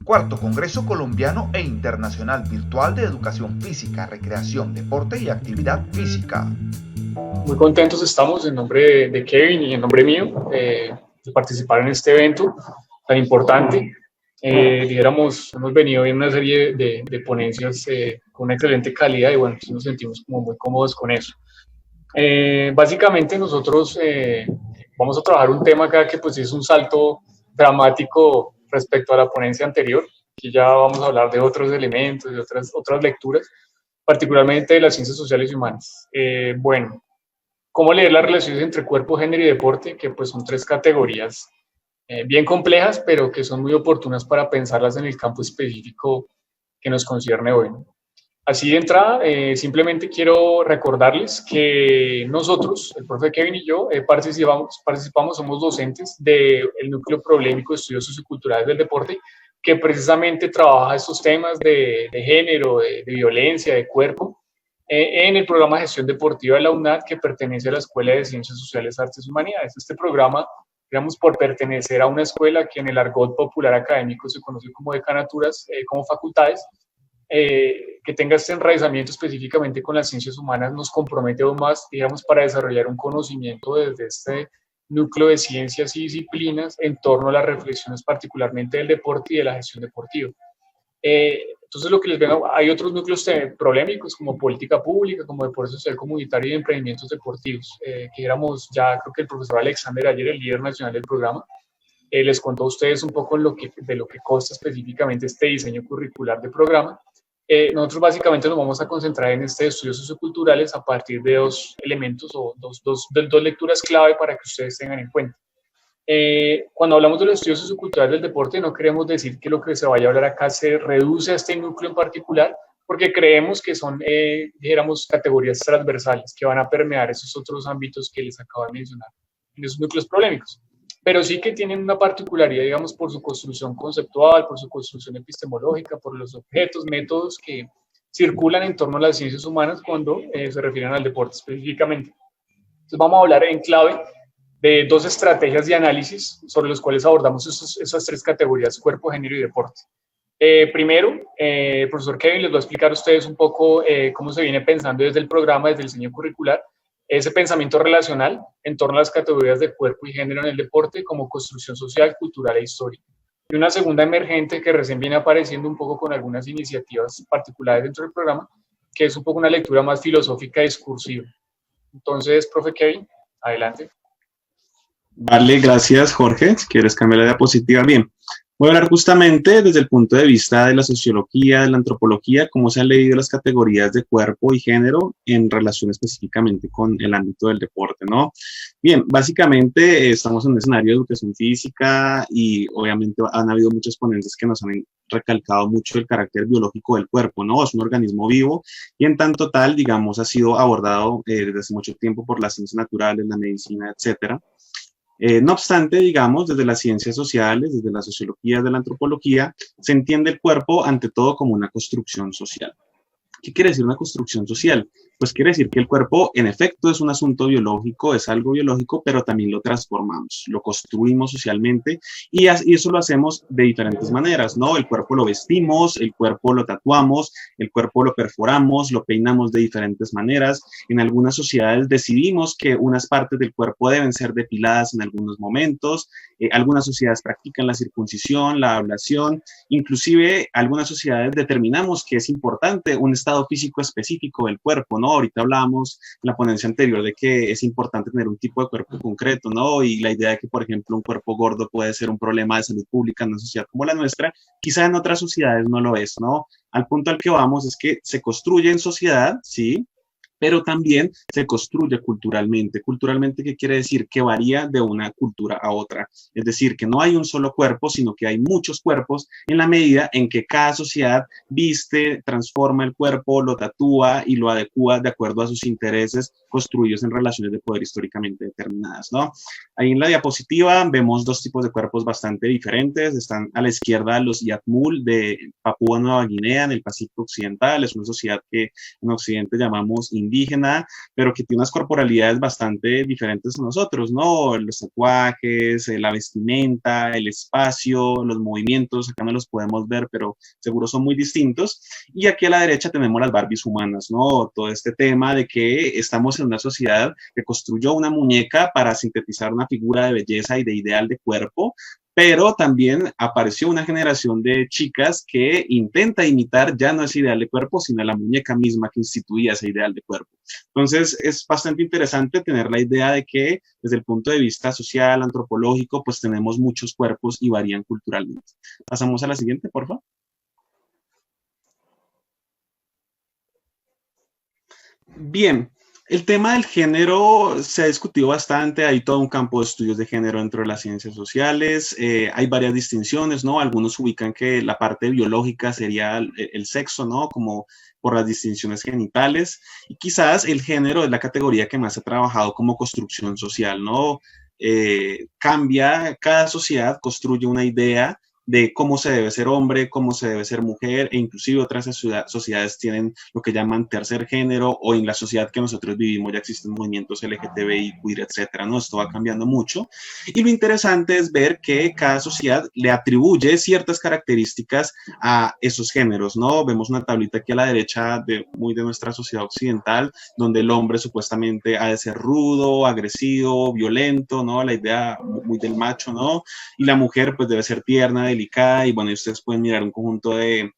Cuarto Congreso Colombiano e Internacional Virtual de Educación Física, Recreación, Deporte y Actividad Física. Muy contentos estamos en nombre de Kevin y en nombre mío de participar en este evento tan importante. Dijéramos, hemos venido en una serie de ponencias con una excelente calidad y bueno, nos sentimos como muy cómodos con eso. Básicamente nosotros vamos a trabajar un tema acá que pues es un salto dramático respecto a la ponencia anterior, que ya vamos a hablar de otros elementos, de otras lecturas, particularmente de las ciencias sociales y humanas. Bueno, ¿cómo leer las relaciones entre cuerpo, género y deporte? Que pues son tres categorías bien complejas, pero que son muy oportunas para pensarlas en el campo específico que nos concierne hoy, ¿no? Así de entrada, simplemente quiero recordarles que nosotros, el profe Kevin y yo, participamos, somos docentes del Núcleo Problemático de Estudios Socioculturales del Deporte, que precisamente trabaja estos temas de género, de violencia, de cuerpo, en el programa de Gestión Deportiva de la UNAD, que pertenece a la Escuela de Ciencias Sociales, Artes y Humanidades. Este programa, digamos, por pertenecer a una escuela que en el argot popular académico se conoce como decanaturas, como facultades, que tenga este enraizamiento específicamente con las ciencias humanas nos compromete aún más, digamos, para desarrollar un conocimiento desde este núcleo de ciencias y disciplinas en torno a las reflexiones particularmente del deporte y de la gestión deportiva. Entonces, lo que les vengo, hay otros núcleos problemáticos como política pública, como deporte social comunitario y emprendimientos deportivos, que éramos ya, creo que el profesor Alexander ayer, el líder nacional del programa, les contó a ustedes un poco de lo que consta específicamente este diseño curricular de programa. Nosotros básicamente nos vamos a concentrar en este estudios socioculturales a partir de dos elementos o dos lecturas clave para que ustedes tengan en cuenta. Cuando hablamos de los estudios socioculturales del deporte, no queremos decir que lo que se vaya a hablar acá se reduce a este núcleo en particular, porque creemos que son, dijéramos, categorías transversales que van a permear esos otros ámbitos que les acabo de mencionar en esos núcleos polémicos, pero sí que tienen una particularidad, digamos, por su construcción conceptual, por su construcción epistemológica, por los objetos, métodos que circulan en torno a las ciencias humanas cuando se refieren al deporte específicamente. Entonces vamos a hablar en clave de dos estrategias de análisis sobre los cuales abordamos esas tres categorías, cuerpo, género y deporte. Primero, el profesor Kevin les va a explicar a ustedes un poco cómo se viene pensando desde el programa, desde el diseño curricular, ese pensamiento relacional en torno a las categorías de cuerpo y género en el deporte como construcción social, cultural e histórica. Y una segunda emergente que recién viene apareciendo un poco con algunas iniciativas particulares dentro del programa, que es un poco una lectura más filosófica y discursiva. Entonces, profe Kevin, adelante. Vale, gracias Jorge. Si quieres cambiar la diapositiva, bien. Voy a hablar justamente desde el punto de vista de la sociología, de la antropología, cómo se han leído las categorías de cuerpo y género en relación específicamente con el ámbito del deporte, ¿no? Bien, básicamente estamos en un escenario de educación física y obviamente han habido muchos ponentes que nos han recalcado mucho el carácter biológico del cuerpo, ¿no? Es un organismo vivo y en tanto tal, digamos, ha sido abordado desde hace mucho tiempo por las ciencias naturales, la medicina, etcétera. No obstante, digamos, desde las ciencias sociales, desde la sociología, de la antropología, se entiende el cuerpo ante todo como una construcción social. ¿Qué quiere decir una construcción social? Pues quiere decir que el cuerpo, en efecto, es un asunto biológico, es algo biológico, pero también lo transformamos, lo construimos socialmente y eso lo hacemos de diferentes maneras, ¿no? El cuerpo lo vestimos, el cuerpo lo tatuamos, el cuerpo lo perforamos, lo peinamos de diferentes maneras. En algunas sociedades decidimos que unas partes del cuerpo deben ser depiladas en algunos momentos. Algunas sociedades practican la circuncisión, la ablación. Inclusive, algunas sociedades determinamos que es importante un estado físico específico del cuerpo, ¿no? Ahorita hablábamos en la ponencia anterior de que es importante tener un tipo de cuerpo concreto, ¿no? Y la idea de que, por ejemplo, un cuerpo gordo puede ser un problema de salud pública en una sociedad como la nuestra, quizá en otras sociedades no lo es, ¿no? Al punto al que vamos es que se construye en sociedad, ¿sí? Pero también se construye culturalmente. Culturalmente, ¿qué quiere decir? Que varía de una cultura a otra. Es decir, que no hay un solo cuerpo, sino que hay muchos cuerpos en la medida en que cada sociedad viste, transforma el cuerpo, lo tatúa y lo adecua de acuerdo a sus intereses construidos en relaciones de poder históricamente determinadas, ¿no? Ahí en la diapositiva vemos dos tipos de cuerpos bastante diferentes. Están a la izquierda los Yatmul de Papúa Nueva Guinea, en el Pacífico Occidental. Es una sociedad que en Occidente llamamos indígena, indígena, pero que tiene unas corporalidades bastante diferentes a nosotros, ¿no? Los tatuajes, la vestimenta, el espacio, los movimientos, acá no los podemos ver, pero seguro son muy distintos. Y aquí a la derecha tenemos las Barbies humanas, ¿no? Todo este tema de que estamos en una sociedad que construyó una muñeca para sintetizar una figura de belleza y de ideal de cuerpo, pero también apareció una generación de chicas que intenta imitar ya no ese ideal de cuerpo, sino la muñeca misma que instituía ese ideal de cuerpo. Entonces, es bastante interesante tener la idea de que desde el punto de vista social, antropológico, pues tenemos muchos cuerpos y varían culturalmente. Pasamos a la siguiente, por favor. Bien, el tema del género se ha discutido bastante, hay todo un campo de estudios de género dentro de las ciencias sociales, hay varias distinciones, ¿no? Algunos ubican que la parte biológica sería el sexo, ¿no? Como por las distinciones genitales, y quizás el género es la categoría que más ha trabajado como construcción social, ¿no? Cambia, cada sociedad construye una idea de cómo se debe ser hombre, cómo se debe ser mujer, e inclusive otras sociedades tienen lo que llaman tercer género, o en la sociedad que nosotros vivimos ya existen movimientos LGTBI, queer, etcétera, ¿no? Esto va cambiando mucho. Y lo interesante es ver que cada sociedad le atribuye ciertas características a esos géneros, ¿no? Vemos una tablita aquí a la derecha muy de nuestra sociedad occidental, donde el hombre supuestamente ha de ser rudo, agresivo, violento, ¿no? La idea muy del macho, ¿no? Y la mujer pues debe ser tierna, delicada, y bueno, ustedes pueden mirar un conjunto de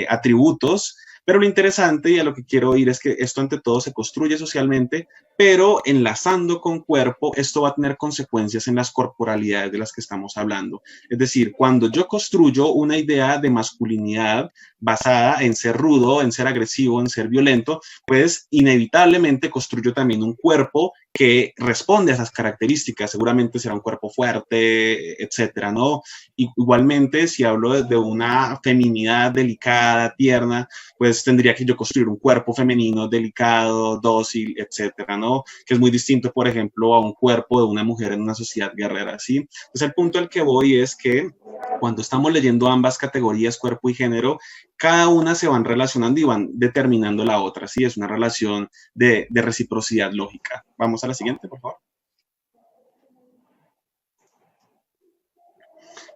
atributos, pero lo interesante y a lo que quiero ir es que esto ante todo se construye socialmente, pero enlazando con cuerpo, esto va a tener consecuencias en las corporalidades de las que estamos hablando. Es decir, cuando yo construyo una idea de masculinidad basada en ser rudo, en ser agresivo, en ser violento, pues inevitablemente construyo también un cuerpo que responde a esas características. Seguramente será un cuerpo fuerte, etcétera, ¿no? Y igualmente, si hablo de una feminidad delicada, tierna, pues tendría que yo construir un cuerpo femenino delicado, dócil, etcétera, ¿no? Que es muy distinto, por ejemplo, a un cuerpo de una mujer en una sociedad guerrera, ¿sí? Entonces, el punto al que voy es que cuando estamos leyendo ambas categorías, cuerpo y género, cada una se van relacionando y van determinando la otra, ¿sí? Es una relación de reciprocidad lógica. Vamos a la siguiente, por favor.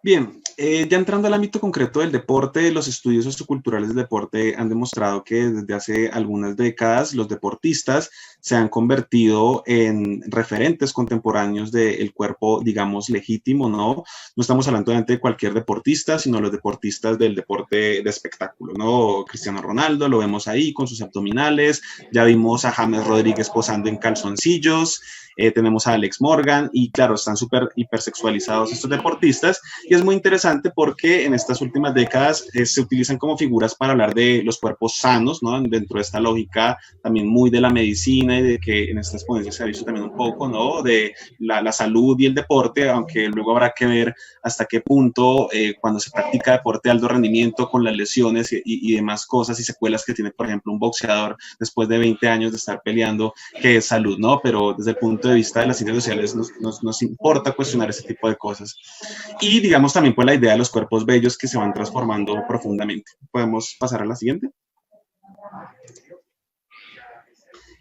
Bien, ya entrando al ámbito concreto del deporte, los estudios socioculturales del deporte han demostrado que desde hace algunas décadas los deportistas se han convertido en referentes contemporáneos del cuerpo, digamos, legítimo, ¿no? No estamos hablando de cualquier deportista, sino los deportistas del deporte de espectáculo, ¿no? Cristiano Ronaldo, lo vemos ahí con sus abdominales, ya vimos a James Rodríguez posando en calzoncillos, tenemos a Alex Morgan, y claro, están súper hipersexualizados estos deportistas, y es muy interesante porque en estas últimas décadas se utilizan como figuras para hablar de los cuerpos sanos, ¿no? Dentro de esta lógica también muy de la medicina, y de que en estas ponencias se ha visto también un poco, ¿no? De la salud y el deporte, aunque luego habrá que ver hasta qué punto cuando se practica deporte de alto rendimiento con las lesiones y demás cosas y secuelas que tiene, por ejemplo, un boxeador después de 20 años de estar peleando, que es salud, ¿no? Pero desde el punto de vista de las ciencias sociales nos importa cuestionar ese tipo de cosas. Y digamos también pues la idea de los cuerpos bellos que se van transformando profundamente. ¿Podemos pasar a la siguiente?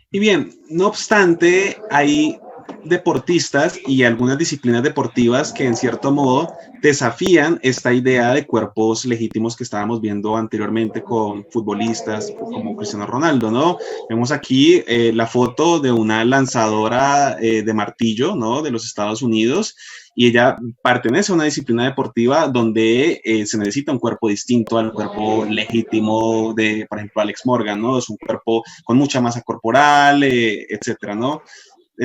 Y bien, no obstante, hay deportistas y algunas disciplinas deportivas que en cierto modo desafían esta idea de cuerpos legítimos que estábamos viendo anteriormente con futbolistas como Cristiano Ronaldo, ¿no? Vemos aquí la foto de una lanzadora de martillo, ¿no? De los Estados Unidos, y ella pertenece a una disciplina deportiva donde se necesita un cuerpo distinto al cuerpo legítimo de, por ejemplo, Alex Morgan, ¿no? Es un cuerpo con mucha masa corporal, etcétera, ¿no?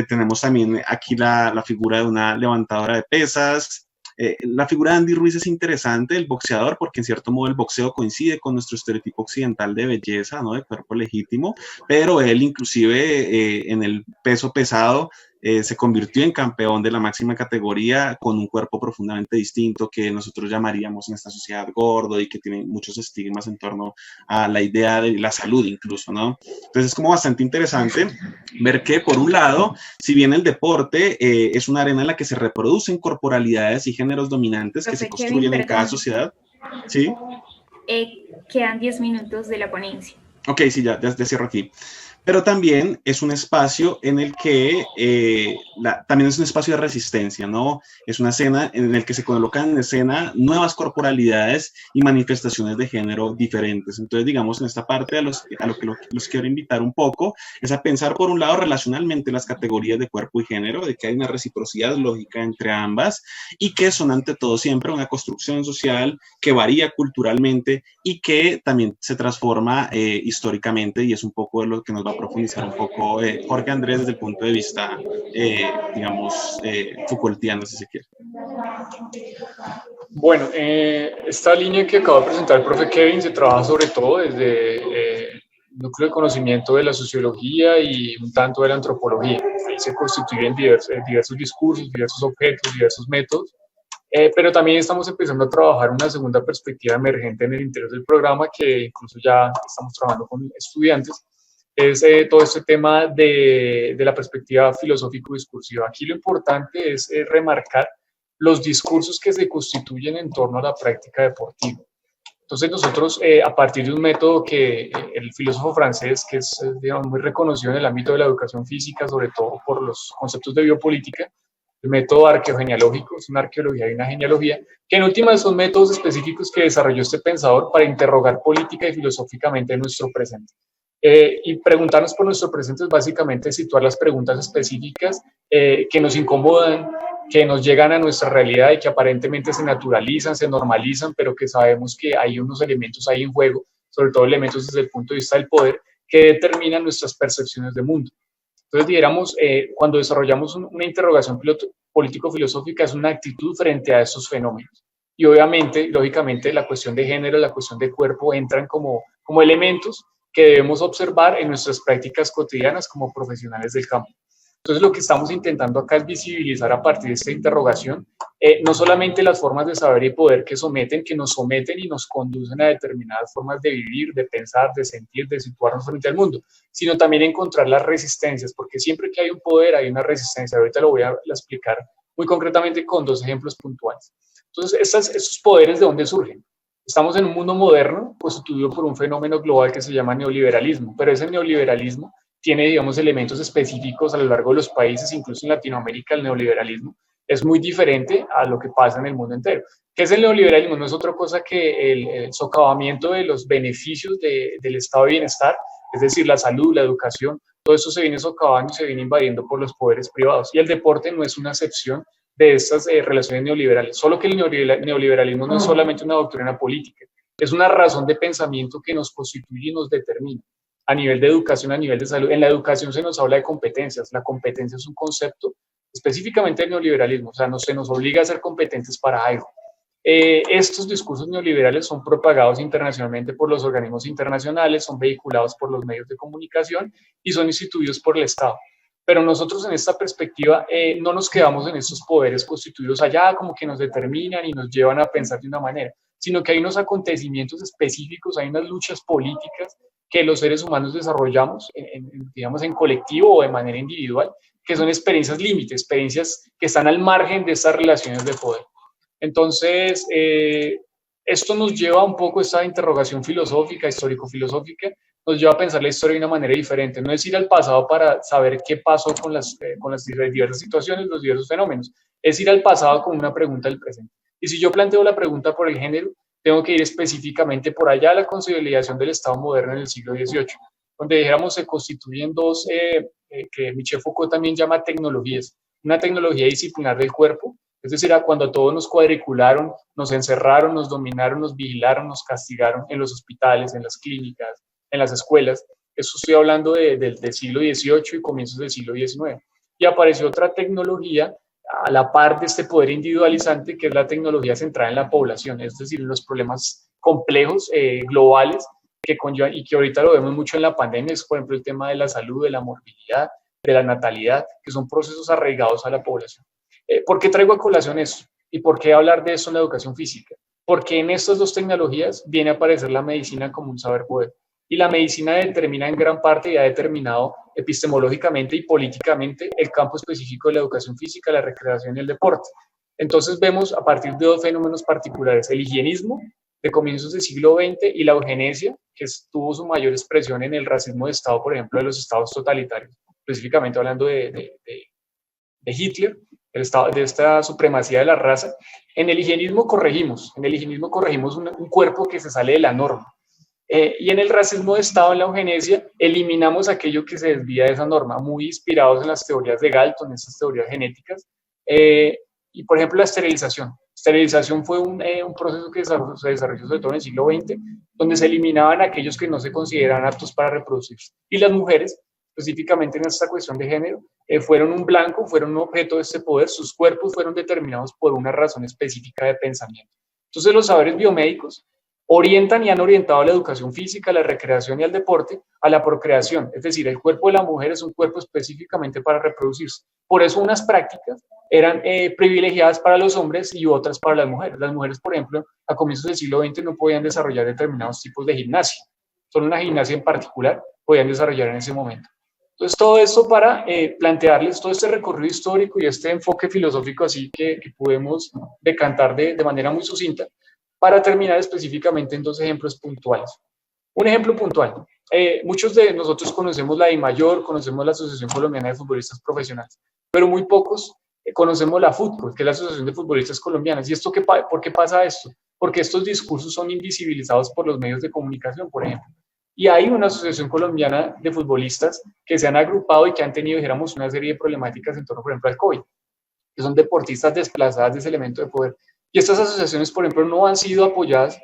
Tenemos también aquí la figura de una levantadora de pesas. La figura de Andy Ruiz es interesante, el boxeador, porque en cierto modo el boxeo coincide con nuestro estereotipo occidental de belleza, ¿no? De cuerpo legítimo, pero él inclusive en el peso pesado se convirtió en campeón de la máxima categoría con un cuerpo profundamente distinto que nosotros llamaríamos en esta sociedad gordo y que tiene muchos estigmas en torno a la idea de la salud incluso, ¿no? Entonces es como bastante interesante ver que por un lado, si bien el deporte es una arena en la que se reproducen corporalidades y géneros dominantes que se construyen en cada sociedad, ¿sí? Quedan 10 minutos de la ponencia. Ok, sí, ya cierro aquí. pero también es un espacio en el que también es un espacio de resistencia, ¿no? Es una escena en el que se colocan en escena nuevas corporalidades y manifestaciones de género diferentes. Entonces, digamos, en esta parte a lo que los quiero invitar un poco es a pensar, por un lado, relacionalmente las categorías de cuerpo y género, de que hay una reciprocidad lógica entre ambas y que son ante todo siempre una construcción social que varía culturalmente y que también se transforma históricamente, y es un poco de lo que nos va a profundizar un poco Jorge Andrés desde el punto de vista, digamos, Foucaultiano, si se quiere. Bueno, esta línea que acaba de presentar el profe Kevin se trabaja sobre todo desde el núcleo de conocimiento de la sociología y un tanto de la antropología. Ahí se constituyen diversos discursos, diversos objetos, diversos métodos. Pero también estamos empezando a trabajar una segunda perspectiva emergente en el interior del programa, que incluso ya estamos trabajando con estudiantes, es todo este tema de la perspectiva filosófico-discursiva. Aquí lo importante es remarcar los discursos que se constituyen en torno a la práctica deportiva. Entonces nosotros, a partir de un método que el filósofo francés, que es digamos, muy reconocido en el ámbito de la educación física, sobre todo por los conceptos de biopolítica, el método arqueogenealógico, es una arqueología y una genealogía, que en últimas son métodos específicos que desarrolló este pensador para interrogar política y filosóficamente nuestro presente. Y preguntarnos por nuestro presente es básicamente situar las preguntas específicas que nos incomodan, que nos llegan a nuestra realidad y que aparentemente se naturalizan, se normalizan, pero que sabemos que hay unos elementos ahí en juego, sobre todo elementos desde el punto de vista del poder, que determinan nuestras percepciones de mundo. Entonces, dijéramos, cuando desarrollamos una interrogación político-filosófica es una actitud frente a estos fenómenos. Y obviamente, lógicamente, la cuestión de género, la cuestión de cuerpo entran como elementos que debemos observar en nuestras prácticas cotidianas como profesionales del campo. Entonces, lo que estamos intentando acá es visibilizar a partir de esta interrogación no solamente las formas de saber y poder que nos someten y nos conducen a determinadas formas de vivir, de pensar, de sentir, de situarnos frente al mundo, sino también encontrar las resistencias, porque siempre que hay un poder hay una resistencia. Ahorita lo voy a explicar muy concretamente con dos ejemplos puntuales. Entonces, estos poderes, ¿de dónde surgen? Estamos en un mundo moderno constituido por un fenómeno global que se llama neoliberalismo, pero ese neoliberalismo tiene, digamos, elementos específicos a lo largo de los países, incluso en Latinoamérica el neoliberalismo es muy diferente a lo que pasa en el mundo entero. ¿Qué es el neoliberalismo? No es otra cosa que el socavamiento de los beneficios del estado de bienestar, es decir, la salud, la educación, todo eso se viene socavando y se viene invadiendo por los poderes privados. Y el deporte no es una excepción de estas relaciones neoliberales. Solo que el neoliberalismo no es solamente una doctrina política, es una razón de pensamiento que nos constituye y nos determina a nivel de educación, a nivel de salud. En la educación se nos habla de competencias. La competencia es un concepto específicamente del neoliberalismo, o sea, se nos obliga a ser competentes para algo. Estos discursos neoliberales son propagados internacionalmente por los organismos internacionales, son vehiculados por los medios de comunicación y son instituidos por el Estado. Pero nosotros en esta perspectiva no nos quedamos en estos poderes constituidos allá como que nos determinan y nos llevan a pensar de una manera, sino que hay unos acontecimientos específicos, hay unas luchas políticas que los seres humanos desarrollamos, digamos, en colectivo o de manera individual, que son experiencias límite, experiencias que están al margen de estas relaciones de poder. Entonces, esto nos lleva un poco a esta interrogación filosófica, histórico-filosófica, nos lleva a pensar la historia de una manera diferente. No es ir al pasado para saber qué pasó con las diversas situaciones, los diversos fenómenos. Es ir al pasado con una pregunta del presente. Y si yo planteo la pregunta por el género, tengo que ir específicamente por allá a la consolidación del Estado moderno en el siglo XVIII, donde dijéramos se constituyen dos que Michel Foucault también llama tecnologías. Una tecnología disciplinar del cuerpo, es decir, cuando a todos nos cuadricularon, nos encerraron, nos dominaron, nos vigilaron, nos castigaron en los hospitales, en las clínicas, en las escuelas. Eso estoy hablando del siglo XVIII y comienzos del siglo XIX. Y apareció otra tecnología a la par de este poder individualizante, que es la tecnología centrada en la población, es decir, en los problemas complejos, globales, que conllevan, y que ahorita lo vemos mucho en la pandemia, es por ejemplo el tema de la salud, de la morbilidad, de la natalidad, que son procesos arraigados a la población. ¿Por qué traigo a colación esto? ¿Y por qué hablar de esto en la educación física? Porque en estas dos tecnologías viene a aparecer la medicina como un saber poder. Y la medicina determina en gran parte y ha determinado epistemológicamente y políticamente el campo específico de la educación física, la recreación y el deporte. Entonces vemos a partir de dos fenómenos particulares, el higienismo de comienzos del siglo XX y la eugenesia que tuvo su mayor expresión en el racismo de Estado, por ejemplo, de los estados totalitarios, específicamente hablando de Hitler, de esta supremacía de la raza. En el higienismo corregimos un cuerpo que se sale de la norma. Y en el racismo de Estado, en la eugenesia, eliminamos aquello que se desvía de esa norma, muy inspirados en las teorías de Galton, en esas teorías genéticas. Y, por ejemplo, la esterilización. Esterilización fue un proceso que se desarrolló sobre todo en el siglo XX, donde se eliminaban aquellos que no se consideraban aptos para reproducirse. Y las mujeres, específicamente en esta cuestión de género, fueron un blanco, fueron un objeto de este poder, sus cuerpos fueron determinados por una razón específica de pensamiento. Entonces, los saberes biomédicos orientan y han orientado a la educación física, a la recreación y al deporte, a la procreación. Es decir, el cuerpo de la mujer es un cuerpo específicamente para reproducirse. Por eso unas prácticas eran privilegiadas para los hombres y otras para las mujeres. Las mujeres, por ejemplo, a comienzos del siglo XX no podían desarrollar determinados tipos de gimnasia. Solo una gimnasia en particular podían desarrollar en ese momento. Entonces, todo esto para plantearles todo este recorrido histórico y este enfoque filosófico así que podemos decantar de manera muy sucinta, para terminar específicamente en dos ejemplos puntuales. Un ejemplo puntual. Muchos de nosotros conocemos la DIMAYOR, conocemos la Asociación Colombiana de Futbolistas Profesionales, pero muy pocos conocemos la FUTCOL, que es la Asociación de Futbolistas Colombianos. ¿Y esto por qué pasa esto? Porque estos discursos son invisibilizados por los medios de comunicación, por ejemplo. Y hay una Asociación Colombiana de Futbolistas que se han agrupado y que han tenido, dijéramos, una serie de problemáticas en torno, por ejemplo, al COVID, que son deportistas desplazadas de ese elemento de poder. Y estas asociaciones, por ejemplo, no han sido apoyadas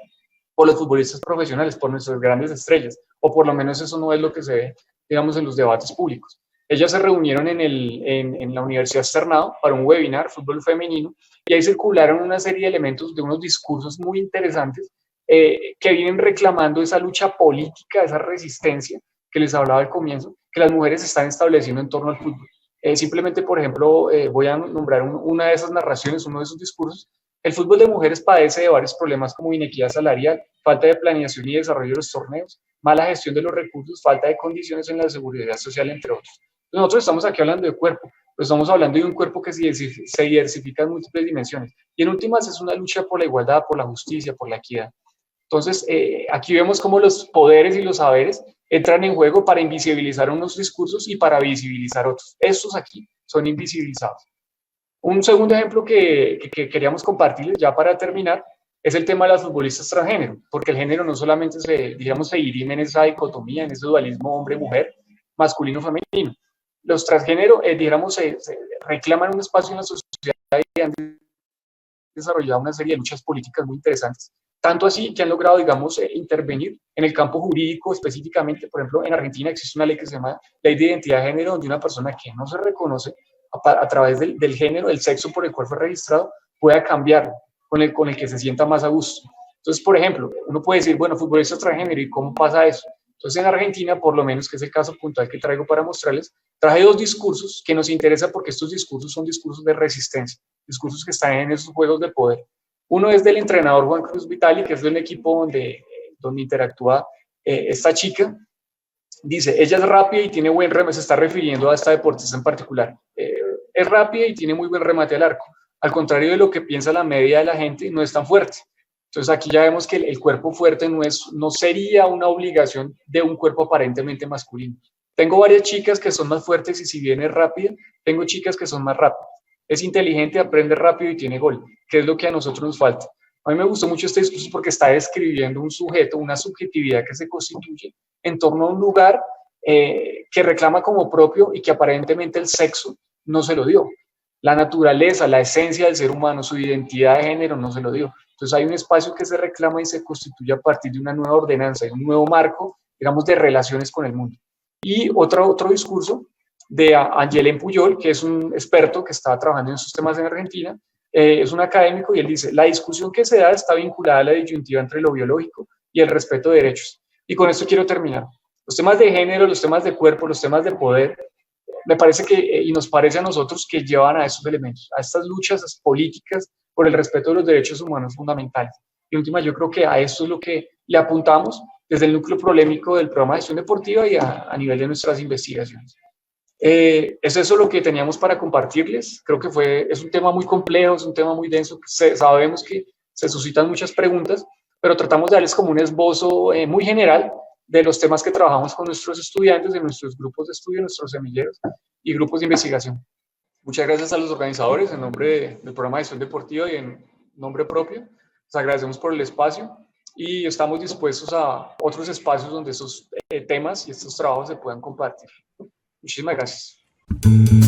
por los futbolistas profesionales, por nuestras grandes estrellas, o por lo menos eso no es lo que se ve, digamos, en los debates públicos. Ellas se reunieron en la Universidad Externado para un webinar, fútbol femenino, y ahí circularon una serie de elementos de unos discursos muy interesantes que vienen reclamando esa lucha política, esa resistencia que les hablaba al comienzo, que las mujeres están estableciendo en torno al fútbol. Simplemente, por ejemplo, voy a nombrar una de esas narraciones, uno de esos discursos. El fútbol de mujeres padece de varios problemas como inequidad salarial, falta de planeación y desarrollo de los torneos, mala gestión de los recursos, falta de condiciones en la seguridad social, entre otros. Nosotros estamos aquí hablando de cuerpo, pero estamos hablando de un cuerpo que se diversifica en múltiples dimensiones. Y en últimas es una lucha por la igualdad, por la justicia, por la equidad. Entonces, aquí vemos cómo los poderes y los saberes entran en juego para invisibilizar unos discursos y para visibilizar otros. Estos aquí son invisibilizados. Un segundo ejemplo que queríamos compartirles ya para terminar es el tema de las futbolistas transgénero, porque el género no solamente se dirime en esa dicotomía, en ese dualismo hombre-mujer, masculino-femenino. Los transgénero, se reclaman un espacio en la sociedad y han desarrollado una serie de luchas políticas muy interesantes. Tanto así que han logrado, intervenir en el campo jurídico específicamente. Por ejemplo, en Argentina existe una ley que se llama Ley de Identidad de Género, donde una persona que no se reconoce a través del género, del sexo por el cual fue registrado, pueda cambiarlo con el que se sienta más a gusto. Entonces, por ejemplo, uno puede decir, bueno, futbolista transgénero, ¿y cómo pasa eso? Entonces, en Argentina, por lo menos, que es el caso puntual que traigo para mostrarles, traje dos discursos que nos interesan porque estos discursos son discursos de resistencia, discursos que están en esos juegos de poder. Uno es del entrenador Juan Cruz Vitali, que es del equipo donde interactúa esta chica. Dice, ella es rápida y tiene buen remate, se está refiriendo a esta deportista en particular. Es rápida y tiene muy buen remate al arco. Al contrario de lo que piensa la media de la gente, no es tan fuerte. Entonces aquí ya vemos que el cuerpo fuerte no sería una obligación de un cuerpo aparentemente masculino. Tengo varias chicas que son más fuertes y si bien es rápida, tengo chicas que son más rápidas. Es inteligente, aprende rápido y tiene gol, que es lo que a nosotros nos falta. A mí me gustó mucho este discurso porque está describiendo un sujeto, una subjetividad que se constituye en torno a un lugar que reclama como propio y que aparentemente el sexo no se lo dio. La naturaleza, la esencia del ser humano, su identidad de género no se lo dio. Entonces hay un espacio que se reclama y se constituye a partir de una nueva ordenanza, de un nuevo marco, digamos, de relaciones con el mundo. Y otro discurso de Angelén Puyol, que es un experto que está trabajando en esos temas en Argentina, es un académico y él dice, la discusión que se da está vinculada a la disyuntiva entre lo biológico y el respeto de derechos. Y con esto quiero terminar. Los temas de género, los temas de cuerpo, los temas de poder, me parece y nos parece a nosotros que llevan a esos elementos, a estas luchas políticas por el respeto de los derechos humanos fundamentales. Y última, yo creo que a esto es lo que le apuntamos desde el núcleo polémico del programa de gestión deportiva y a nivel de nuestras investigaciones. Es eso lo que teníamos para compartirles. Creo que es un tema muy complejo, es un tema muy denso. Sabemos que se suscitan muchas preguntas, pero tratamos de darles como un esbozo muy general de los temas que trabajamos con nuestros estudiantes, en nuestros grupos de estudio, nuestros semilleros y grupos de investigación. Muchas gracias a los organizadores en nombre del programa de gestión deportiva y en nombre propio. Les agradecemos por el espacio y estamos dispuestos a otros espacios donde estos temas y estos trabajos se puedan compartir. Muchísimas gracias.